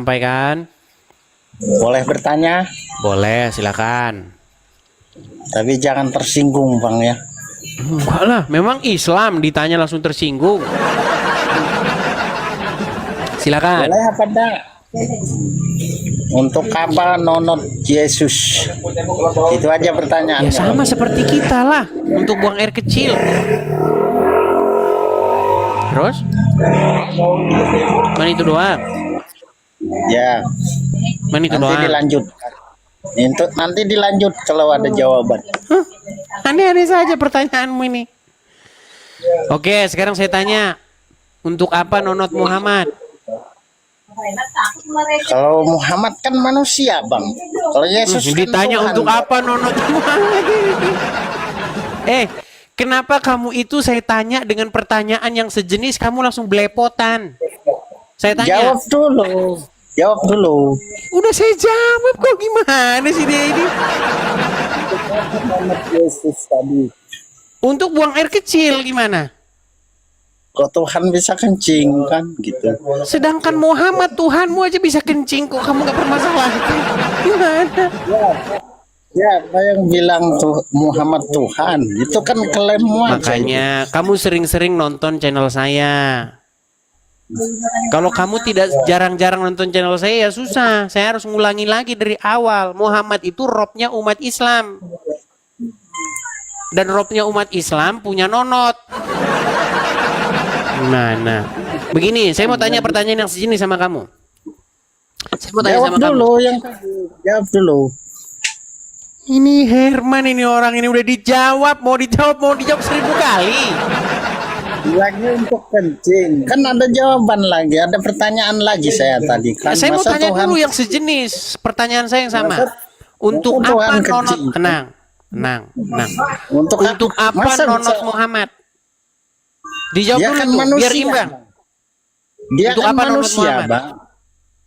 sampaikan? Boleh bertanya, Boleh, silakan. tapi jangan tersinggung Bang ya. Enggak lah, memang Islam ditanya langsung tersinggung. Silakan. Boleh apa enggak? Untuk apa nonot Yesus? Itu aja pertanyaan. Ya sama seperti kita lah, untuk buang air kecil. Terus? Mana itu doang? Ya, Mana itu nanti doang? dilanjut. Nanti dilanjut kalau ada jawaban. Hah? Aneh-aneh saja pertanyaanmu ini. Oke, sekarang saya tanya. Untuk apa nonot Muhammad? Kalau Muhammad kan manusia Bang. Kalau Yesus kan Ditanya Tuhan. untuk apa nonot Muhammad? Kenapa kamu itu saya tanya dengan pertanyaan yang sejenis kamu langsung belepotan? Saya tanya. Jawab dulu. Jawab dulu. Udah saya jawab kok, gimana sih dia ini? Yesus tadi. Untuk buang air kecil gimana? Kok Tuhan bisa kencing kan gitu. Sedangkan Muhammad Tuhanmu aja bisa kencing, kok kamu gak bermasalah? Gimana? Ya, apa yang bilang tuh Muhammad Tuhan? Itu kan klaimmu aja. Makanya kamu sering-sering nonton channel saya. Kalau kamu tidak jarang-jarang nonton channel saya, ya susah. Saya harus ngulangi lagi dari awal. Muhammad itu robnya umat Islam. Dan robnya umat Islam punya nonot. Nah. Begini, saya mau tanya pertanyaan yang sejenis sama kamu. Saya mau tanya Jawab sama dulu kamu. yang tadi. Jawab dulu. Ini Herman, ini orang ini udah dijawab. Mau dijawab 1000 kali. Lagi untuk kencing. Kan ada jawaban lagi, ada pertanyaan lagi saya tadi kan. Saya mau Masa tanya Tuhan- dulu yang sejenis. Pertanyaan saya yang sama. Masa- Untuk masa Tuhan apa nonot? kencing? Tenang. Untuk apa masa nonot bisa- Muhammad? Dijawab Dia dulu kan tuh, biar manusia. imbang. Dia Untuk kan apa nonot manusia, Muhammad? Bang.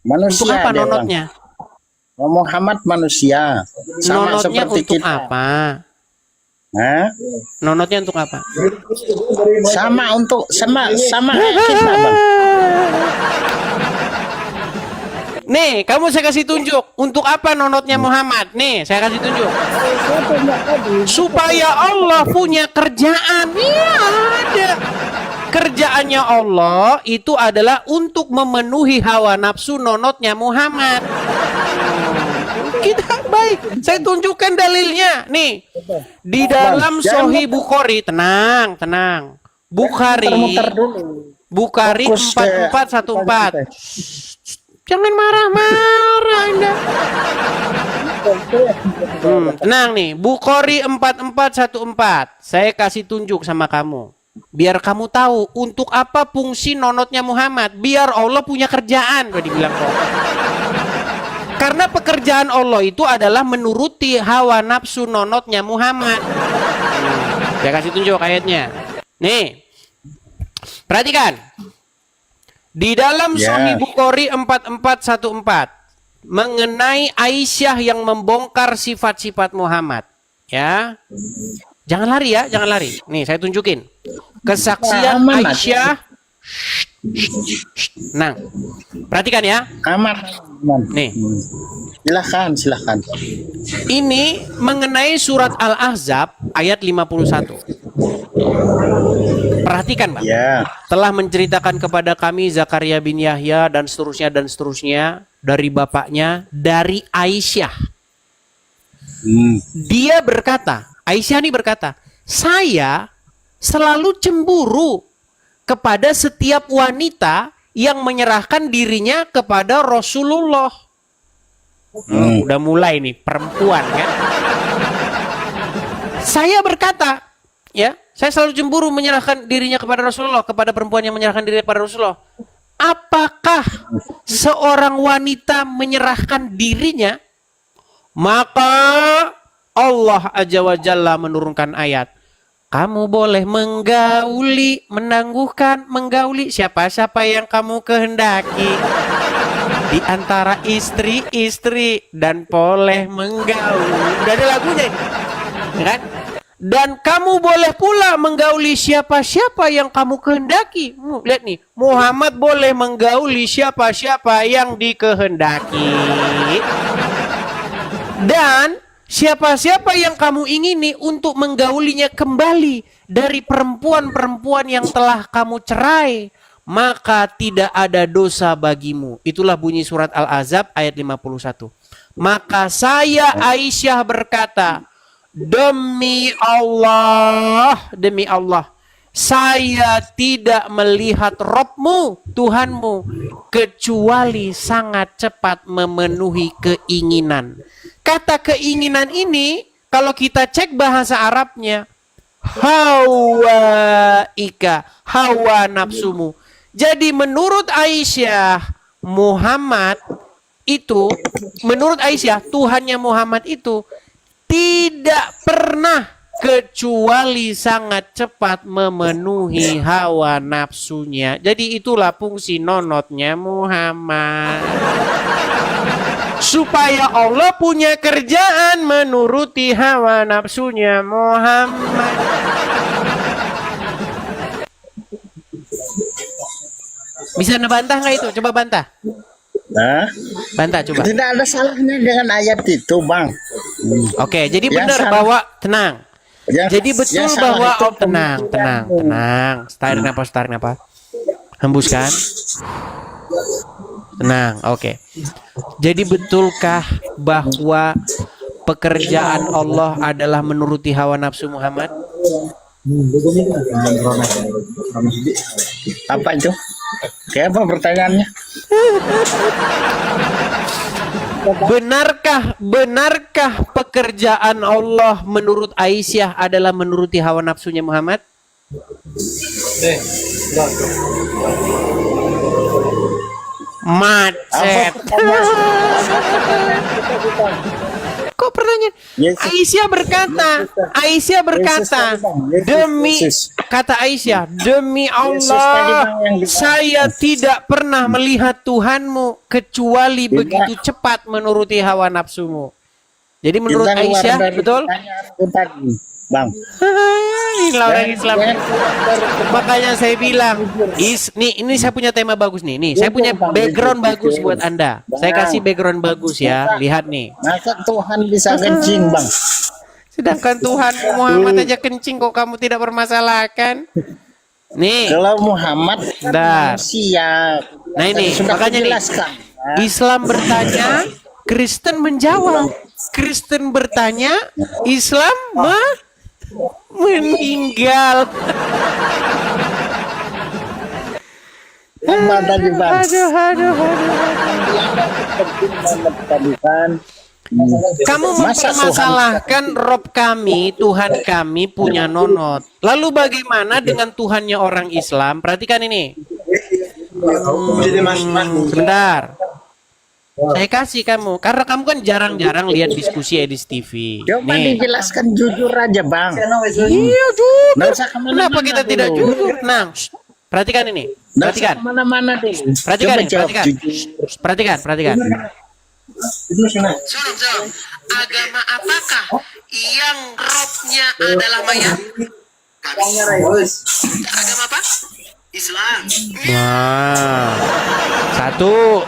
Manusia Untuk apa dia, Bang. nonotnya? Muhammad manusia. Sama Nonotnya seperti untuk kita. apa? Hah? Nonotnya untuk apa? Sama kita, Bang. Nih, kamu saya kasih tunjuk. Untuk apa nonotnya Muhammad? Nih, saya kasih tunjuk. Supaya Allah punya kerjaan. Iya, ada. Kerjaannya Allah itu adalah untuk memenuhi hawa nafsu nonotnya Muhammad. Kita baik. Saya tunjukkan dalilnya. Nih, di dalam Sahih Bukhari, tenang. Bukhari, Muter-muter dulu. Bukhari Fokus ke- 4414. Jangan marah-marah Anda. Tenang nih, Bukhari 4414. Saya kasih tunjuk sama kamu. Biar kamu tahu untuk apa fungsi nonotnya Muhammad. Biar Allah punya kerjaan, udah dibilang kok. Karena pekerjaan Allah itu adalah menuruti hawa nafsu nonotnya Muhammad. Saya kasih tunjuk ayatnya. Nih, perhatikan. Di dalam Sahih Bukhari 4414 mengenai Aisyah yang membongkar sifat-sifat Muhammad, ya. Jangan lari ya, jangan lari. Nih, saya tunjukin. Kesaksian Aisyah. Nah, perhatikan ya. Aman. Nih. Silahkan. Ini mengenai surat Al-Ahzab ayat 51. Perhatikan, Bang. Ya. Telah menceritakan kepada kami Zakaria bin Yahya dan seterusnya dari bapaknya, dari Aisyah. Dia berkata, Aisyah ini berkata, saya selalu cemburu kepada setiap wanita yang menyerahkan dirinya kepada Rasulullah. Udah mulai nih, perempuan kan. Saya berkata, ya, saya selalu cemburu menyerahkan dirinya kepada Rasulullah, kepada perempuan yang menyerahkan diri kepada Rasulullah. Apakah seorang wanita menyerahkan dirinya? Maka Allah Azza wa Jalla menurunkan ayat. Kamu boleh menggauli siapa-siapa yang kamu kehendaki. Di antara istri-istri dan boleh menggauli. Udah ada lagunya ini. Kan? Dan kamu boleh pula menggauli siapa-siapa yang kamu kehendaki. Lihat nih, Muhammad boleh menggauli siapa-siapa yang dikehendaki. Dan siapa-siapa yang kamu ingini untuk menggaulinya kembali dari perempuan-perempuan yang telah kamu cerai, maka tidak ada dosa bagimu. Itulah bunyi surat Al-Ahzab ayat 51. Maka saya Aisyah berkata, demi Allah, saya tidak melihat Robmu, Tuhanmu, kecuali sangat cepat memenuhi keinginan. Kata keinginan ini, kalau kita cek bahasa Arabnya, hawaika, hawa nafsumu. Jadi menurut Aisyah, menurut Aisyah, Tuhannya Muhammad itu tidak pernah kecuali sangat cepat memenuhi hawa nafsunya. Jadi itulah fungsi nonotnya Muhammad. Supaya Allah punya kerjaan menuruti hawa nafsunya Muhammad. Bisa ngebantah nggak itu? Coba bantah. Nah, Bantah coba. tidak ada salahnya dengan ayat itu, Bang. Oke, jadi Yang benar salah- bahwa tenang. Yang- Jadi betul yang salah bahwa itu tenang. Tarik nafas. Hembuskan. Tenang, oke. Jadi betulkah bahwa pekerjaan Allah adalah menuruti hawa nafsu Muhammad? Apa itu? Kayak apa pertanyaannya? Benarkah pekerjaan Allah menurut Aisyah adalah menuruti hawa nafsunya Muhammad? Macet. Kok pertanyaan? Yesus. Aisyah berkata, demi kata Aisyah, demi Allah, saya tidak pernah melihat Tuhanmu kecuali begitu cepat menuruti hawa nafsumu. Jadi menurut Kita keluar Aisyah, dari betul? pertanyaanku tadi, Bang. Ini orang Islam. Makanya saya bilang, ini saya punya tema bagus nih. Nih, saya punya background bagus buat Anda. Saya kasih background bagus ya. Lihat nih. Masa Tuhan bisa kencing, Bang? Sedangkan Tuhan Muhammad aja kencing kok kamu tidak permasalahkan. Nih, Kalau Muhammad Bentar. manusia. Nah ini, Sudah makanya nih. kujelaskan. Islam bertanya, Kristen menjawab. Kristen bertanya, Islam meninggal. Apa tadi, Bang? Aduh. Tadi kan. Kamu Masa mempermasalahkan Rob kami, Tuhan kami punya nonot. Lalu bagaimana dengan Tuhannya orang Islam? Perhatikan ini. Sebentar. Saya kasih kamu, karena kamu kan jarang-jarang lihat diskusi Edis TV. Coba Nih. dijelaskan jujur aja, Bang. Iya jujur. Nggak usah kemana-mana Kenapa kita dulu. tidak jujur? Nah, perhatikan ini. Nggak usah Perhatikan. kemana-mana deh. Perhatikan Coba ini, jawab perhatikan. jujur. Perhatikan. Salam. Agama apakah yang robnya adalah mayat? Agama apa? Islam. Nah, satu,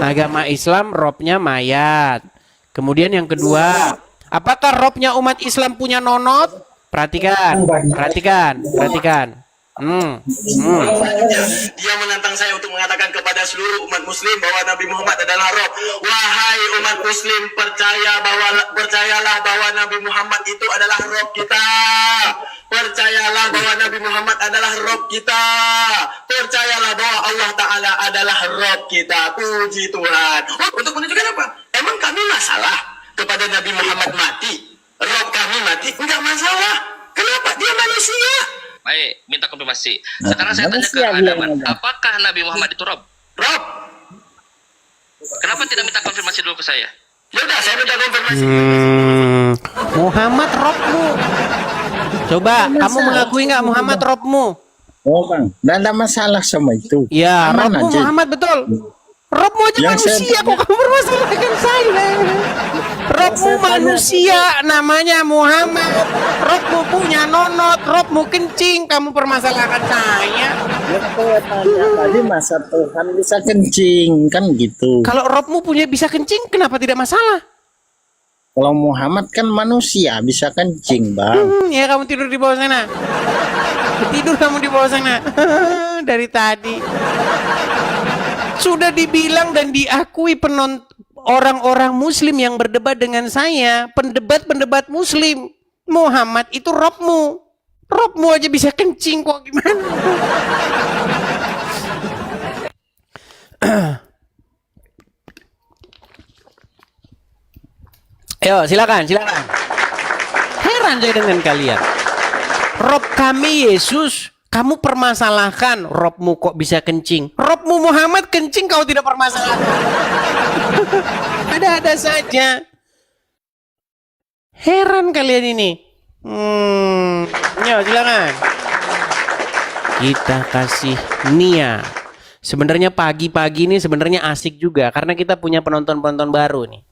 agama Islam robnya mayat. Kemudian yang kedua, apakah robnya umat Islam punya nonot? Perhatikan. Dia menantang saya untuk mengatakan kepada seluruh umat muslim bahwa Nabi Muhammad adalah Rob. Wahai umat muslim, percayalah bahwa Nabi Muhammad itu adalah Rob kita. Percayalah bahwa Nabi Muhammad adalah Rob kita. Percayalah bahwa Allah Ta'ala adalah Rob kita. Puji Tuhan. Untuk menunjukkan apa? Emang kami masalah kepada Nabi Muhammad mati? Rob kami mati? Enggak masalah. Kenapa? Dia manusia. Baik, minta konfirmasi. Sekarang saya tanya ke manusia Anda, bilang. apakah Nabi Muhammad itu Rob? Rob. Kenapa tidak minta konfirmasi dulu ke saya? Yaudah, saya minta konfirmasi. Muhammad robmu. Coba, kamu mengakui nggak Muhammad robmu? Oh, Bang. Nggak ada masalah sama itu. Ya, Aman robmu aja. Muhammad betul. Rob Robmu aja Yang saya manusia, tanya- kok kamu permasalahkan saya? Robmu saya tanya- manusia, namanya Muhammad. Robmu punya nonot, Robmu kencing, kamu permasalahkan saya. Yang saya tanya tadi masa Tuhan bisa kencing kan gitu. Kalau Robmu punya bisa kencing, kenapa tidak masalah? Kalau Muhammad kan manusia bisa kencing, Bang. Ya kamu tidur di bawah sana. Tidur kamu di bawah sana. Dari tadi. Sudah dibilang dan diakui orang-orang muslim yang berdebat dengan saya, pendebat-pendebat muslim, Muhammad itu Robmu. Robmu aja bisa kencing kok, gimana? Ayo, silakan. Heran saya dengan kalian. Rob kami Yesus, kamu permasalahkan. Robmu kok bisa kencing? Robmu Muhammad kencing, kau tidak permasalahkan. Ada-ada saja. Heran kalian ini. Ayo, silakan. Kita kasih Nia. Sebenarnya pagi-pagi ini sebenarnya asik juga karena kita punya penonton-penonton baru nih.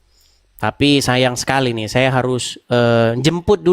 Tapi sayang sekali nih, saya harus jemput dulu.